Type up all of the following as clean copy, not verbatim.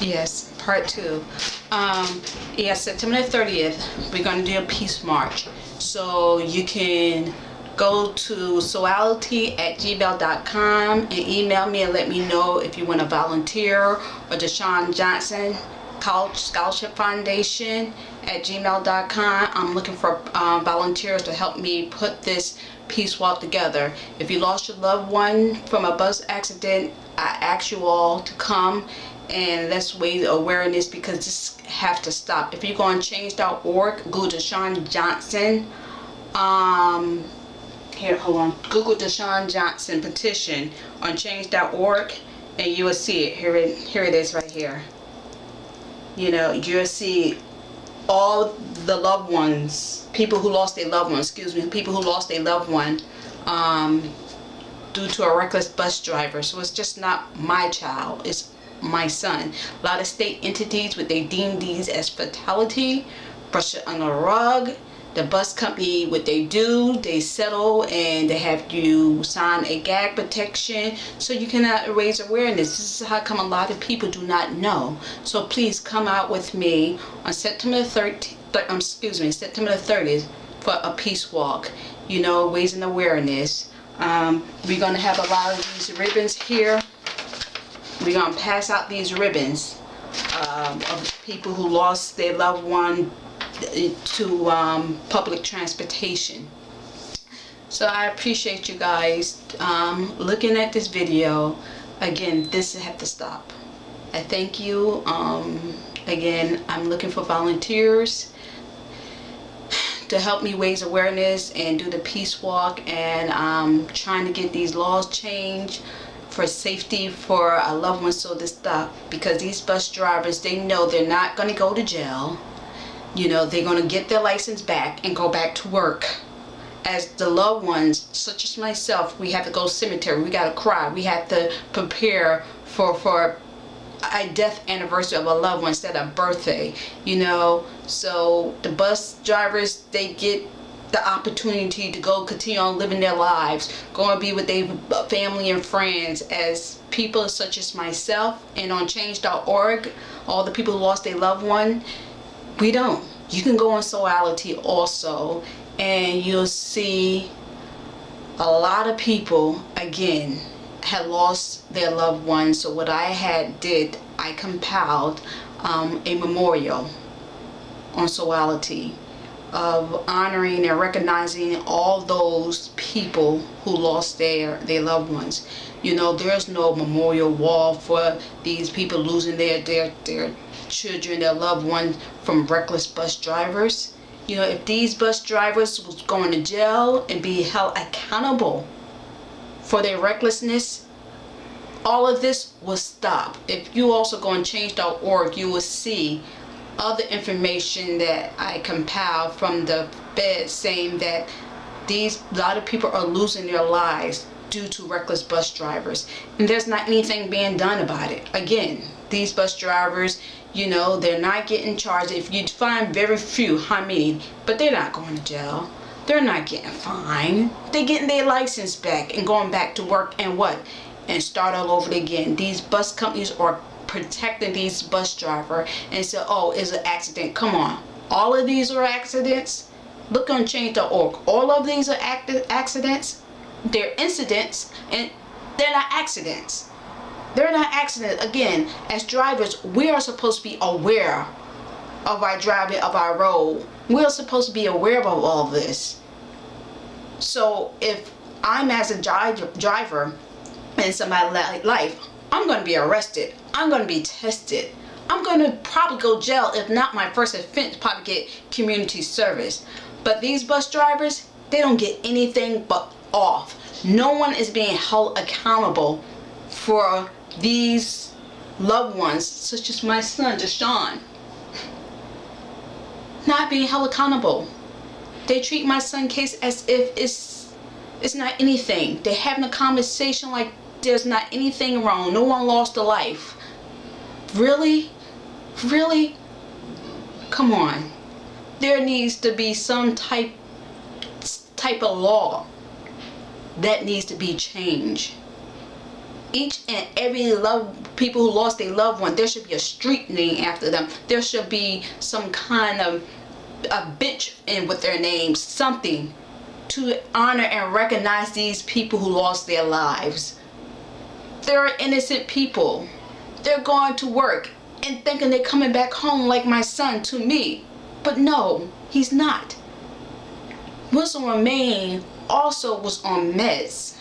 Yes, part two. Yes, September 30th, we're going to do a peace march. So you can go to Soulality@gmail.com and email me and let me know if you want to volunteer, or Deshon Johnson College Scholarship Foundation @gmail.com. I'm looking for volunteers to help me put this peace walk together. If you lost your loved one from a bus accident, I ask you all to come and let's raise awareness, because this have to stop. If you go on change.org, go to Deshon Johnson. Here, hold on. Google Deshon Johnson petition on change.org and you will see it. Here it is right here. You know, you'll see all the loved ones, people who lost their loved one, people who lost their loved one due to a reckless bus driver. So it's just not my child, it's my son. A lot of state entities, what they deem these as fatality, brush it under the rug. The bus company, what they do, they settle and they have you sign a gag protection so you cannot raise awareness. This is how come a lot of people do not know. So please come out with me on September 30th for a peace walk. You know, raising awareness. We're gonna have a lot of these ribbons here. We're gonna pass out these ribbons of people who lost their loved one to public transportation. So I appreciate you guys looking at this video. Again, this have to stop. I thank you. Again, I'm looking for volunteers to help me raise awareness and do the peace walk, and I'm trying to get these laws changed for safety for a loved one, so this stop, because these bus drivers, they know they're not going to go to jail. You know, they're going to get their license back and go back to work. As the loved ones, such as myself, we have to go cemetery, we got to cry, we have to prepare for a death anniversary of a loved one instead of birthday, you know. So the bus drivers, they get the opportunity to go continue on living their lives, go and be with their family and friends. As people such as myself, and on change.org, all the people who lost their loved one, we don't. You can go on Soulality also, and you'll see a lot of people again had lost their loved ones. So what I I compiled a memorial on Soulality of honoring and recognizing all those people who lost their loved ones. You know, there's no memorial wall for these people losing their children, their loved ones from reckless bus drivers. You know, if these bus drivers was going to jail and be held accountable for their recklessness, all of this will stop. If you also go on change.org, you will see other information that I compiled from the Fed, saying that a lot of people are losing their lives due to reckless bus drivers, and there's not anything being done about it. Again, these bus drivers, you know, they're not getting charged. If you find very few, how many, but they're not going to jail, they're not getting fined, they're getting their license back and going back to work and start all over again. These bus companies are protecting these bus driver and say, oh, it's an accident. Come on, all of these are accidents. Look on change.org. All of these are accidents. They're incidents, and they're not accidents. They're not accidents. Again, as drivers, we are supposed to be aware of our driving, of our road. We're supposed to be aware of all this. So if I'm as a driver in somebody's life, I'm going to be arrested. I'm going to be tested. I'm going to probably go to jail. If not, my first offense, probably get community service. But these bus drivers, they don't get anything but off. No one is being held accountable for these loved ones, such as my son, Deshon. Not being held accountable. They treat my son's case as if it's not anything. They're having a conversation like there's not anything wrong. No one lost a life. Really? Really? Come on. There needs to be some type of law that needs to be changed. Each and every people who lost their loved one, there should be a street named after them. There should be some kind of a bench in with their names, something to honor and recognize these people who lost their lives. They're innocent people. They're going to work and thinking they're coming back home like my son to me. But no, he's not. Wilson Romaine also was on meds.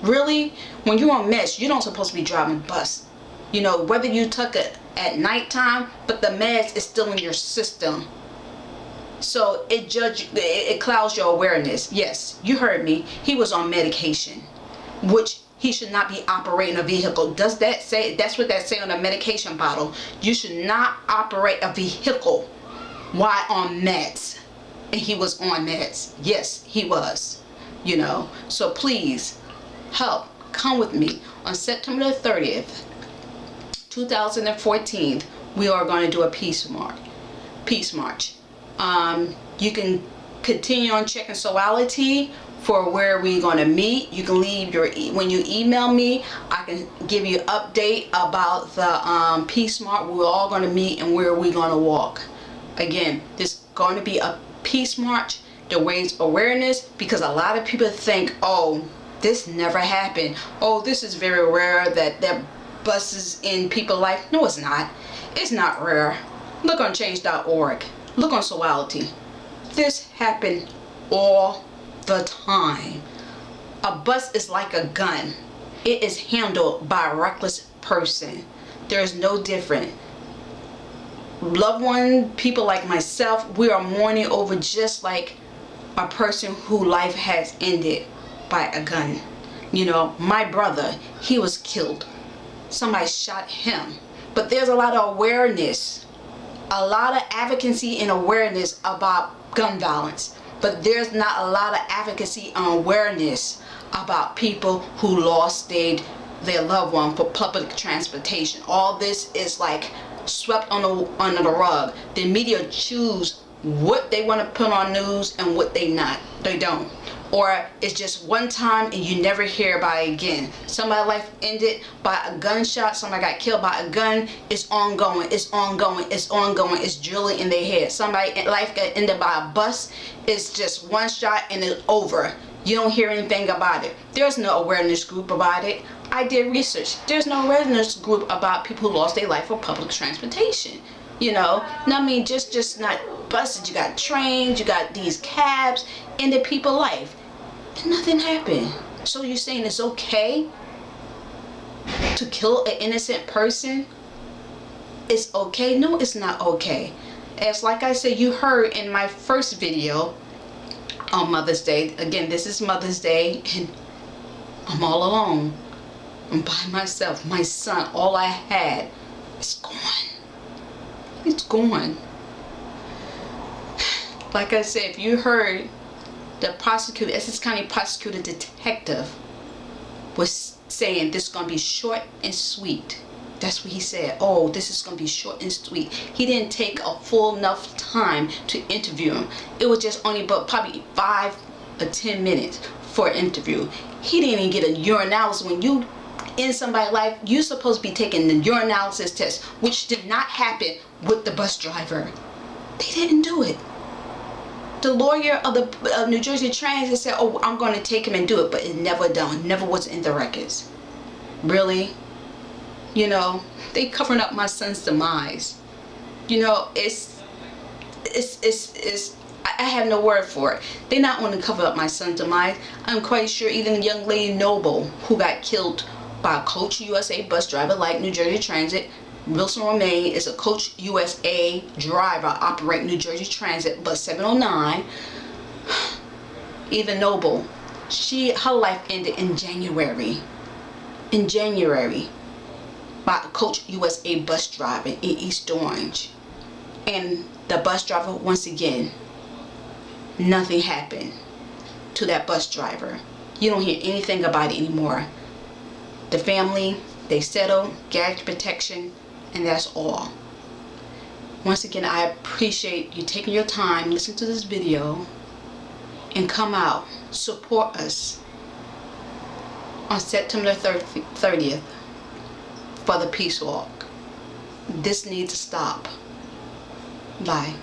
Really? When you're on meds, you don't supposed to be driving bus. You know, whether you took it at nighttime, but the meds is still in your system. So it clouds your awareness. Yes, you heard me. He was on medication, which he should not be operating a vehicle. Does that say, that's what that say on the medication bottle? You should not operate a vehicle while on meds. And he was on meds. Yes, he was. You know, so please help. Come with me on September the 30th, 2014. We are going to do a peace march. You can continue on checking Soulality for where we're going to meet. You can leave when you email me, I can give you an update about the peace march. We're all going to meet and where we're going to walk. Again, this is going to be a peace march to raise awareness, because a lot of people think, oh, this never happened. Oh, this is very rare that buses in people's life. No, it's not. It's not rare. Look on change.org. Look on Soulality. This happened all the time. A bus is like a gun. It is handled by a reckless person. There is no different. Loved one, people like myself, we are mourning over just like a person whose life has ended by a gun. You know, my brother, he was killed. Somebody shot him. But there's a lot of awareness, a lot of advocacy and awareness about gun violence. But there's not a lot of advocacy and awareness about people who lost their loved one for public transportation. All this is like swept under the rug. The media choose what they want to put on news and what they don't. Or it's just one time and you never hear about it again. Somebody's life ended by a gunshot, somebody got killed by a gun. It's ongoing, it's ongoing, it's ongoing, it's drilling in their head. Somebody's life got ended by a bus. It's just one shot and it's over. You don't hear anything about it. There's no awareness group about it. I did research. There's no awareness group about people who lost their life for public transportation. You know, I mean, just not buses. You got trains, you got these cabs, ended people's life. And nothing happened. So you're saying it's okay to kill an innocent person? It's okay? No, it's not okay. As like I said, you heard in my first video on Mother's Day. Again, this is Mother's Day and I'm all alone. I'm by myself. My son, all I had, is gone. It's gone. Like I said, if you heard the prosecutor, Essex County prosecutor detective was saying this is going to be short and sweet. That's what he said. Oh, this is going to be short and sweet. He didn't take a full enough time to interview him. It was just only about probably 5 or 10 minutes for an interview. He didn't even get a urinalysis. When you in somebody's life, you're supposed to be taking the urinalysis test, which did not happen with the bus driver. They didn't do it. The lawyer of the New Jersey Transit said, oh, I'm going to take him and do it, but it never done. Never was in the records. Really? You know, they covering up my son's demise. You know, I have no word for it. They not want to cover up my son's demise. I'm quite sure even the young lady Noble, who got killed by a Coach USA bus driver like New Jersey Transit. Wilson Romaine is a Coach USA driver operating New Jersey Transit bus 709. Even Noble, her life ended in January. In January, by a Coach USA bus driver in East Orange. And the bus driver, once again, nothing happened to that bus driver. You don't hear anything about it anymore. The family, they settled, gag protection, and that's all. Once again, I appreciate you taking your time, listen to this video, and come out, support us. on September 30th for the peace walk. This needs to stop. Bye.